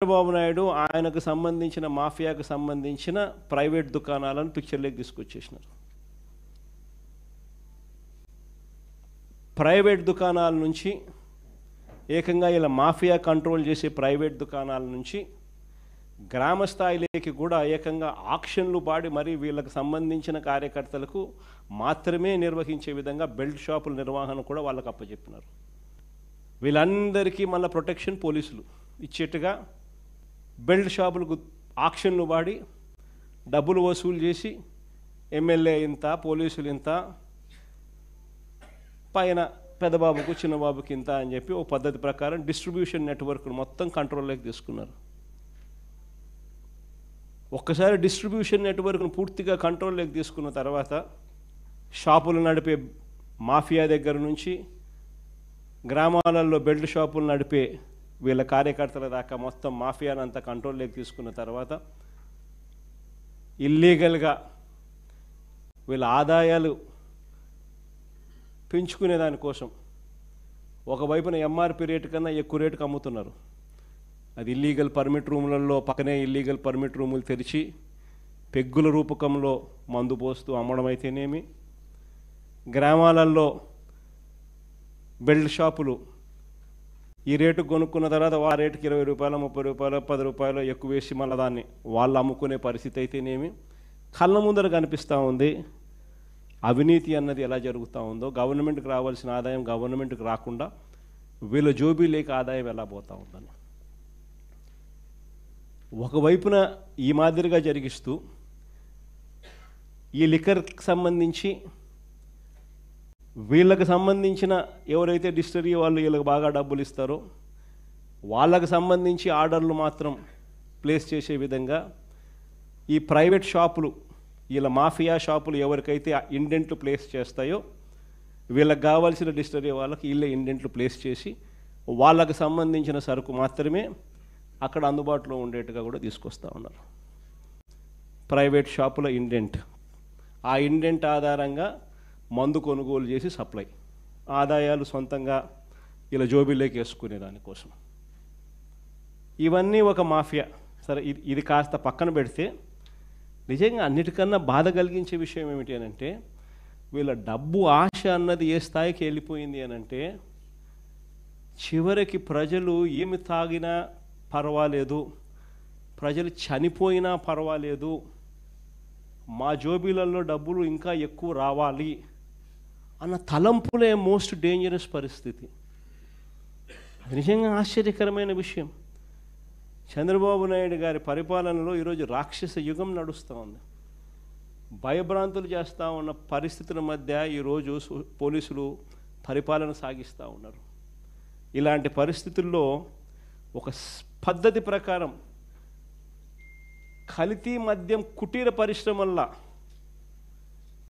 చంద్రబాబు నాయుడు ఆయనకు సంబంధించిన మాఫియాకు సంబంధించిన ప్రైవేట్ దుకాణాలను పిక్చర్లోకి తీసుకొచ్చేసినారు. ప్రైవేట్ దుకాణాల నుంచి ఏకంగా ఇలా మాఫియా కంట్రోల్ చేసే ప్రైవేట్ దుకాణాల నుంచి గ్రామ స్థాయిలోకి కూడా ఏకంగా ఆక్షన్లు పాడి మరి వీళ్ళకి సంబంధించిన కార్యకర్తలకు మాత్రమే నిర్వహించే విధంగా బెల్ట్ షాపుల నిర్వహణ కూడా వాళ్ళకు అప్పచెప్పినారు. వీళ్ళందరికీ మళ్ళీ ప్రొటెక్షన్ పోలీసులు ఇచ్చేట్టుగా బెల్ట్ షాపులకు ఆక్షన్లు పాడి డబ్బులు వసూలు చేసి ఎమ్మెల్యే ఇంత, పోలీసులు ఇంత, పైన పెద్దబాబుకు చిన్నబాబుకి ఇంత అని చెప్పి ఒక పద్ధతి ప్రకారం డిస్ట్రిబ్యూషన్ నెట్వర్క్ను మొత్తం కంట్రోల్లోకి తీసుకున్నారు. ఒక్కసారి డిస్ట్రిబ్యూషన్ నెట్వర్క్ను పూర్తిగా కంట్రోల్లోకి తీసుకున్న తర్వాత షాపులు నడిపే మాఫియా దగ్గర నుంచి గ్రామాలలో బెల్ట్ షాపులు నడిపే వీళ్ళ కార్యకర్తల దాకా మొత్తం మాఫియాను అంతా కంట్రోల్లోకి తీసుకున్న తర్వాత ఇల్లీగల్గా వీళ్ళ ఆదాయాలు పెంచుకునే దానికోసం ఒకవైపున ఎంఆర్పి రేటు కన్నా ఎక్కువ రేటుకు అమ్ముతున్నారు. అది ఇల్లీగల్ పర్మిట్ రూములలో పక్కనే ఇల్లీగల్ పర్మిట్ రూములు తెరిచి పెగ్గుల రూపకంలో మందు పోస్తూ అమ్మడం అయితేనేమి, గ్రామాలలో బెల్ట్ షాపులు ఈ రేటుకు కొనుక్కున్న తర్వాత ఆ రేటుకి 20 రూపాయలు, 30 రూపాయలు, 10 రూపాయలు ఎక్కువ వేసి మళ్ళీ దాన్ని వాళ్ళు అమ్ముకునే పరిస్థితి అయితేనేమి కళ్ళ ముందర కనిపిస్తూ ఉంది. అవినీతి అన్నది ఎలా జరుగుతూ ఉందో, గవర్నమెంట్కి రావాల్సిన ఆదాయం గవర్నమెంట్కి రాకుండా వీళ్ళ జోబీలేక ఆదాయం ఎలా పోతూ ఉందని ఒకవైపున ఈ మాదిరిగా జరిగిస్తూ ఈ లిక్కర్కి సంబంధించి వీళ్ళకి సంబంధించిన ఎవరైతే డిస్టరీ వాళ్ళు వీళ్ళకి బాగా డబ్బులు ఇస్తారో వాళ్ళకి సంబంధించి ఆర్డర్లు మాత్రం ప్లేస్ చేసే విధంగా ఈ ప్రైవేట్ షాపులు వీళ్ళ మాఫియా షాపులు ఎవరికైతే ఇండెంట్లు ప్లేస్ చేస్తాయో వీళ్ళకి కావాల్సిన డిస్టరీ వాళ్ళకి వీళ్ళే ఇండెంట్లు ప్లేస్ చేసి వాళ్ళకి సంబంధించిన సరుకు మాత్రమే అక్కడ అందుబాటులో ఉండేట్టుగా కూడా తీసుకొస్తూ ఉన్నారు. ప్రైవేట్ షాపుల ఇండెంట్, ఆ ఇండెంట్ ఆధారంగా మందు కొనుగోలు చేసి సప్లై, ఆదాయాలు సొంతంగా ఇలా జోబీలోకి వేసుకునే దానికోసం ఇవన్నీ ఒక మాఫియా. సరే, ఇది కాస్త పక్కన పెడితే నిజంగా అన్నిటికన్నా బాధ కలిగించే విషయం ఏమిటి అని అంటే వీళ్ళ డబ్బు ఆశ అన్నది ఏ స్థాయికి వెళ్ళిపోయింది అని అంటే చివరికి ప్రజలు ఏమి తాగినా పర్వాలేదు, ప్రజలు చనిపోయినా పర్వాలేదు, మా జోబీలలో డబ్బులు ఇంకా ఎక్కువ రావాలి అన్న తలంపులే మోస్ట్ డేంజరస్ పరిస్థితి. అది నిజంగా ఆశ్చర్యకరమైన విషయం. చంద్రబాబు నాయుడు గారి పరిపాలనలో ఈరోజు రాక్షస యుగం నడుస్తూ ఉంది. భయభ్రాంతులు చేస్తూ ఉన్న పరిస్థితుల మధ్య ఈరోజు పోలీసులు పరిపాలన సాగిస్తూ ఉన్నారు. ఇలాంటి పరిస్థితుల్లో ఒక పద్ధతి ప్రకారం కల్తీ మద్యం కుటీర పరిశ్రమల్లా